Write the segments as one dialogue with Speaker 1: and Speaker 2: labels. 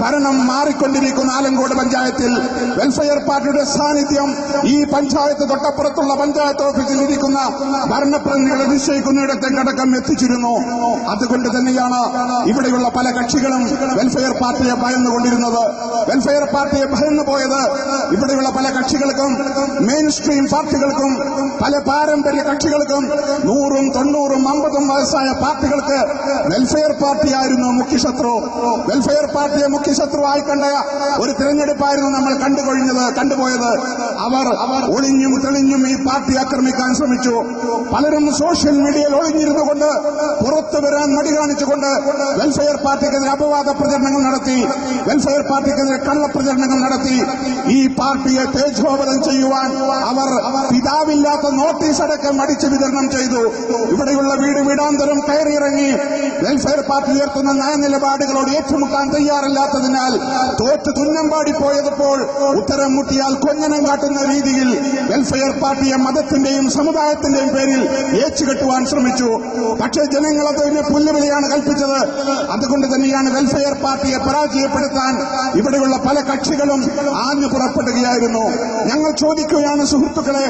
Speaker 1: ഭരണം മാറിക്കൊണ്ടിരിക്കുന്ന ആലങ്കോട് പഞ്ചായത്തിൽ വെൽഫെയർ പാർട്ടിയുടെ സാന്നിധ്യം ഈ പഞ്ചായത്ത് തൊട്ടപ്പുറത്തുള്ള പഞ്ചായത്ത് ഓഫീസിൽ ഇരിക്കുന്ന ഭരണപ്രതിനിധികളെ നിശ്ചയിക്കുന്നിടത്തേക്കടക്കം എത്തിച്ചിരുന്നു. അതുകൊണ്ട് തന്നെയാണ് ഇവിടെയുള്ള പല കക്ഷികളും വെൽഫെയർ പാർട്ടിയെ ഭയന്നുകൊണ്ടിരുന്നത്. വെൽഫെയർ പാർട്ടിയെ ഭയന്നു പോയത് ഇവിടെയുള്ള പല കക്ഷികൾക്കും, മെയിൻ സ്ട്രീം പാർട്ടികൾക്കും, പല പാരമ്പര്യ കക്ഷികൾക്കും, 100ഉം 90ഉം 50ഉം വയസ്സായ പാർട്ടികൾക്ക് വെൽഫെയർ പാർട്ടിയായിരുന്നു മുഖ്യശത്രു. വെൽഫെയർ പാർട്ടിയെ മുഖ്യശത്രുവായി കണ്ട ഒരു തിരഞ്ഞെടുപ്പായിരുന്നു നമ്മൾ കണ്ടുപോയത്. അവർ ഒളിഞ്ഞും തെളിഞ്ഞും ഈ പാർട്ടി ആക്രമിക്കാൻ ശ്രമിച്ചു. പലരും സോഷ്യൽ മീഡിയയിൽ ഒളിഞ്ഞിരുന്നുകൊണ്ട് പുറത്തു വരാൻ മടി കാണിച്ചുകൊണ്ട് വെൽഫെയർ പാർട്ടിക്കെതിരെ അപവാദ പ്രചരണങ്ങൾ നടത്തി, വെൽഫെയർ പാർട്ടിക്കെതിരെ കള്ളപ്രചരണങ്ങൾ നടത്തി. ഈ പാർട്ടിയെ തേജോവധം ചെയ്യുവാൻ അവർ പിതാവില്ലാത്ത നോട്ടീസ് അടക്കം അടിച്ച് വിതരണം ചെയ്തു. ഇവിടെയുള്ള വീടാന്തരം കയറിയിറങ്ങി വെൽഫെയർ പാർട്ടി ഉയർത്തുന്ന നയനിലപാടുകളോട് ഏറ്റുമുട്ടാൻ തയ്യാറല്ലാത്തതിനാൽ തോറ്റ് തുന്നമ്പാടി പോയപ്പോൾ ഉത്തരം മുട്ടിയാൽ കൊഞ്ഞനം കാട്ടുന്ന രീതിയിൽ വെൽഫെയർ പാർട്ടിയെ മതത്തിന്റെയും സമുദായത്തിന്റെയും പേരിൽ ഏച്ചുകെട്ടുവാൻ ശ്രമിച്ചു. പക്ഷേ ജനങ്ങൾ അതിന് പുല്ലുവിലയാണ് കൽപ്പിച്ചത്. അതുകൊണ്ട് തന്നെയാണ് വെൽഫെയർ പാർട്ടിയെ പരാജയപ്പെടുത്താൻ ഇവിടെയുള്ള പല കക്ഷികളും ആഞ്ഞു പുറപ്പെടുകയായിരുന്നു. ഞങ്ങൾ ചോദിക്കുകയാണ് സുഹൃത്തുക്കളെ,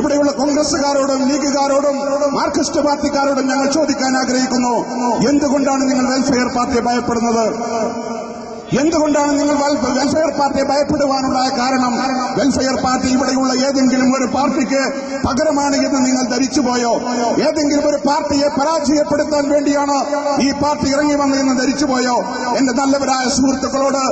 Speaker 1: ഇവിടെയുള്ള കോൺഗ്രസുകാരോടും ലീഗുകാരോടും മാർക്സിസ്റ്റ് പാർട്ടിക്കാരോടും ഞങ്ങൾ ചോദിക്കാൻ ആഗ്രഹിക്കുന്നു, എന്തുകൊണ്ടാണ് നിങ്ങൾ വെൽഫെയർ പാർട്ടിയെ ഭയപ്പെടുന്നത്? എന്തുകൊണ്ടാണ് നിങ്ങൾ വെൽഫെയർ പാർട്ടിയെ ഭയപ്പെടുവാനുണ്ടായ കാരണം? വെൽഫെയർ പാർട്ടി ഇവിടെയുള്ള ഏതെങ്കിലും ഒരു പാർട്ടിക്ക് പകരമാണ് എന്ന് നിങ്ങൾ ധരിച്ചുപോയോ? ഏതെങ്കിലും ഒരു പാർട്ടിയെ പരാജയപ്പെടുത്താൻ വേണ്ടിയാണ് ഈ പാർട്ടി ഇറങ്ങി വന്നതെന്ന് ധരിച്ചുപോയോ? എന്റെ നല്ലവരായ സുഹൃത്തുക്കളോട്,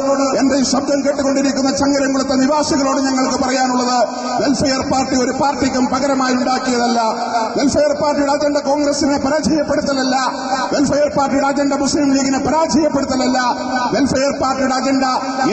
Speaker 1: എന്റെ ഈ ശബ്ദം കേട്ടുകൊണ്ടിരിക്കുന്ന ചങ്ങരംകുളത്തെ നിവാസികളോട് ഞങ്ങൾക്ക് പറയാനുള്ളത്, വെൽഫെയർ പാർട്ടി ഒരു പാർട്ടിക്കും പകരമായി ഉണ്ടാക്കിയതല്ല. വെൽഫെയർ പാർട്ടിയുടെ അജണ്ട കോൺഗ്രസിനെ പരാജയപ്പെടുത്തലല്ല. വെൽഫെയർ പാർട്ടിയുടെ അജണ്ട മുസ്ലിം ലീഗിനെ പരാജയപ്പെടുത്തലല്ല. വെൽഫെയർ പാർട്ടിയുടെ അജണ്ട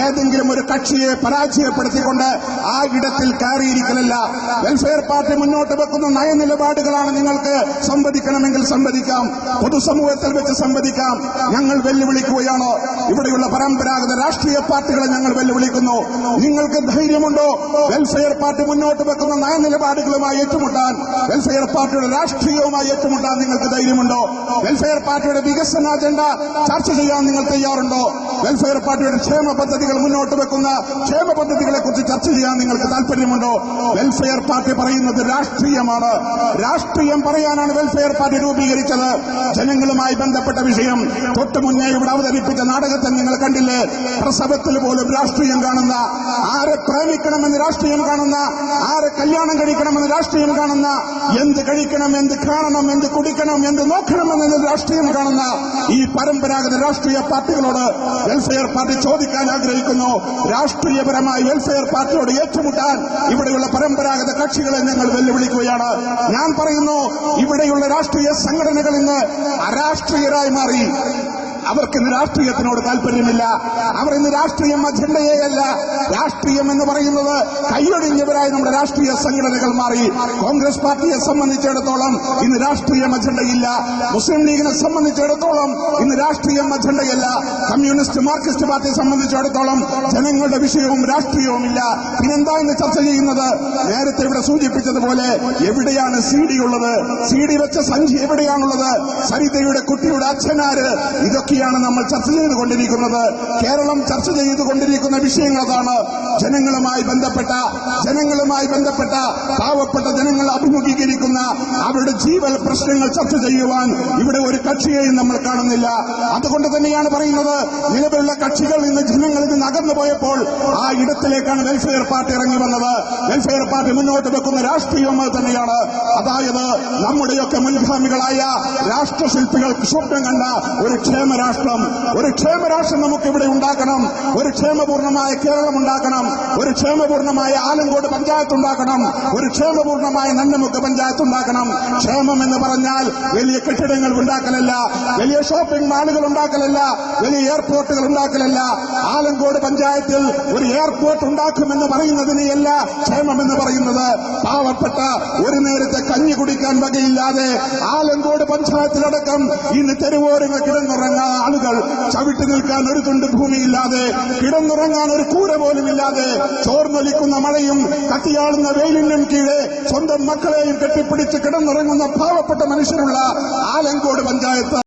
Speaker 1: ഏതെങ്കിലും ഒരു കക്ഷിയെ പരാജയപ്പെടുത്തിക്കൊണ്ട് ആ ഇടത്തിൽ കയറിയിരിക്കലല്ല. വെൽഫെയർ പാർട്ടി മുന്നോട്ട് വെക്കുന്ന നയനിലപാടുകളാണ് നിങ്ങൾക്ക് സംവദിക്കണമെങ്കിൽ സംവദിക്കാം, പൊതുസമൂഹത്തിൽ വെച്ച് സംവദിക്കാം. ഞങ്ങൾ വെല്ലുവിളിക്കുകയാണ്. ഇവിടെയുള്ള പരമ്പരാഗത രാഷ്ട്രീയ പാർട്ടികളെ ഞങ്ങൾ വെല്ലുവിളിക്കുന്നു. നിങ്ങൾക്ക് ധൈര്യമുണ്ടോ വെൽഫെയർ പാർട്ടി മുന്നോട്ട് വെക്കുന്ന നയനിലപാടുകളുമായി ഏറ്റുമുട്ടാൻ? വെൽഫെയർ പാർട്ടിയുടെ രാഷ്ട്രീയവുമായി ഏറ്റുമുട്ടാൻ നിങ്ങൾക്ക് ധൈര്യമുണ്ടോ? വെൽഫെയർ പാർട്ടിയുടെ വികസന അജണ്ട ചർച്ച ചെയ്യാൻ നിങ്ങൾ തയ്യാറുണ്ടോ? വെൽഫെയർ പാർട്ടിയുടെ ക്ഷേമ പദ്ധതികൾ മുന്നോട്ട് വെക്കുന്ന ക്ഷേമ പദ്ധതികളെ കുറിച്ച് ചർച്ച ചെയ്യാൻ നിങ്ങൾക്ക് താല്പര്യമുണ്ടോ? വെൽഫെയർ പാർട്ടി പറയുന്നത് രാഷ്ട്രീയമാണ്. രാഷ്ട്രീയം പറയാനാണ് വെൽഫെയർ പാർട്ടി രൂപീകരിച്ചത്. ജനങ്ങളുമായി ബന്ധപ്പെട്ട വിഷയം തൊട്ടു മുന്നേ ഇവിടെ അവതരിപ്പിച്ച നാടകത്തിൽ നിങ്ങൾ കണ്ടില്ലേ? പ്രസവത്തിൽ പോലും രാഷ്ട്രീയം കാണുന്ന, ആരെ പ്രേമിക്കണമെന്ന് രാഷ്ട്രീയം കാണുന്ന, ആരെ കല്യാണം കഴിക്കണമെന്ന് രാഷ്ട്രീയം കാണുന്ന, എന്ത് കഴിക്കണം, എന്ത് കാണണം, എന്ത് കുടിക്കണം, എന്ത് നോക്കണമെന്ന് രാഷ്ട്രീയം കാണുന്ന ഈ പരമ്പരാഗത രാഷ്ട്രീയ പാർട്ടികളോട് വെൽഫെയർ പാർട്ടി ചോദിക്കാൻ ആഗ്രഹിക്കുന്നു, രാഷ്ട്രീയപരമായി വെൽഫെയർ പാർട്ടിയോട് ഏറ്റുമുട്ടാൻ ഇവിടെയുള്ള പരമ്പരാഗത കക്ഷികളെ ഞങ്ങൾ വെല്ലുവിളിക്കുകയാണ്. ഞാൻ പറയുന്നു, ഇവിടെയുള്ള രാഷ്ട്രീയ സംഘടനകൾ ഇന്ന് അരാഷ്ട്രീയരായി മാറി. അവർക്ക് ഇന്ന് രാഷ്ട്രീയത്തിനോട് താല്പര്യമില്ല. അവർ ഇന്ന് രാഷ്ട്രീയം അജണ്ടയെയല്ല, രാഷ്ട്രീയം എന്ന് പറയുന്നത് കൈയൊഴിഞ്ഞവരായി നമ്മുടെ രാഷ്ട്രീയ സംഘടനകൾ മാറി. കോൺഗ്രസ് പാർട്ടിയെ സംബന്ധിച്ചിടത്തോളം ഇന്ന് രാഷ്ട്രീയം അജണ്ടയില്ല. മുസ്ലിം ലീഗിനെ സംബന്ധിച്ചിടത്തോളം ഇന്ന് രാഷ്ട്രീയം അജണ്ടയല്ല. കമ്മ്യൂണിസ്റ്റ് മാർക്സിസ്റ്റ് പാർട്ടിയെ സംബന്ധിച്ചിടത്തോളം ജനങ്ങളുടെ വിഷയവും രാഷ്ട്രീയവുമില്ല. പിന്നെന്താ ഇന്ന് ചർച്ച ചെയ്യുന്നത്? നേരത്തെ ഇവിടെ സൂചിപ്പിച്ചതുപോലെ എവിടെയാണ് CD ഉള്ളത്? CD വെച്ച സഞ്ചി എവിടെയാണുള്ളത്? സരിതയുടെ കുട്ടിയുടെ അച്ഛനാര്? ഇതൊക്കെയാണ് നമ്മൾ ചർച്ച ചെയ്തുകൊണ്ടിരിക്കുന്നത്. കേരളം ചർച്ച ചെയ്തുകൊണ്ടിരിക്കുന്ന വിഷയങ്ങൾ അതാണ്. ജനങ്ങളുമായി ബന്ധപ്പെട്ട പാവപ്പെട്ട ജനങ്ങൾ അഭിമുഖീകരിക്കുന്ന അവരുടെ ജീവൽ പ്രശ്നങ്ങൾ ചർച്ച ചെയ്യുവാൻ ഇവിടെ ഒരു കക്ഷിയെയും നമ്മൾ കാണുന്നില്ല. അതുകൊണ്ട് തന്നെയാണ് പറയുന്നത്, നിലവിലുള്ള കക്ഷികൾ ഇന്ന് ജനങ്ങളിൽ നിന്ന് അകന്നു പോയപ്പോൾ ആ ഇടത്തിലേക്കാണ് വെൽഫെയർ പാർട്ടി ഇറങ്ങി വന്നത്. വെൽഫെയർ പാർട്ടി മുന്നോട്ട് വെക്കുന്ന രാഷ്ട്രീയം അത് തന്നെയാണ്. അതായത് നമ്മുടെയൊക്കെ മുൻഗാമികളായ രാഷ്ട്രശില്പികൾ സ്വപ്നം കണ്ട ഒരു ക്ഷേമരാഷ്ട്രം നമുക്ക് ഇവിടെ ഉണ്ടാക്കണം. ഒരു ക്ഷേമപൂർണമായ കേരളം ഉണ്ടാക്കണം. ഒരു ക്ഷേമപൂർണമായ ആലങ്കോട് പഞ്ചായത്ത് ഉണ്ടാക്കണം. ഒരു ക്ഷേമപൂർണമായ നന്നമുക്ക് പഞ്ചായത്ത് ഉണ്ടാക്കണം. ക്ഷേമം എന്ന് പറഞ്ഞാൽ വലിയ കെട്ടിടങ്ങൾ ഉണ്ടാക്കലല്ല, വലിയ ഷോപ്പിംഗ് മാളുകൾ ഉണ്ടാക്കലല്ല, വലിയ എയർപോർട്ടുകൾ ഉണ്ടാക്കലല്ല. ആലങ്കോട് പഞ്ചായത്തിൽ ഒരു എയർപോർട്ട് ഉണ്ടാക്കുമെന്ന് പറയുന്നതിനെയല്ല ക്ഷേമമെന്ന് പറയുന്നത്. പാവപ്പെട്ട ഒരു നേരത്തെ കഞ്ഞി കുടിക്കാൻ വകയില്ലാതെ ആലങ്കോട് പഞ്ചായത്തിലടക്കം ഇന്ന് തെരുവോരങ്ങൾ കിടന്നുറങ്ങാൻ ആളുകൾ, ചവിട്ടി നിൽക്കാൻ ഒരു തുണ്ട് ഭൂമിയില്ലാതെ, കിടന്നുറങ്ങാൻ ഒരു കൂര പോലുമില്ലാതെ, ചോർന്നൊലിക്കുന്ന മഴയും കത്തിയാളുന്ന വെയിലിനും കീഴെ സ്വന്തം മക്കളെയും കെട്ടിപ്പിടിച്ച് കിടന്നുറങ്ങുന്ന പാവപ്പെട്ട മനുഷ്യരുള്ള ആലങ്കോട് പഞ്ചായത്ത്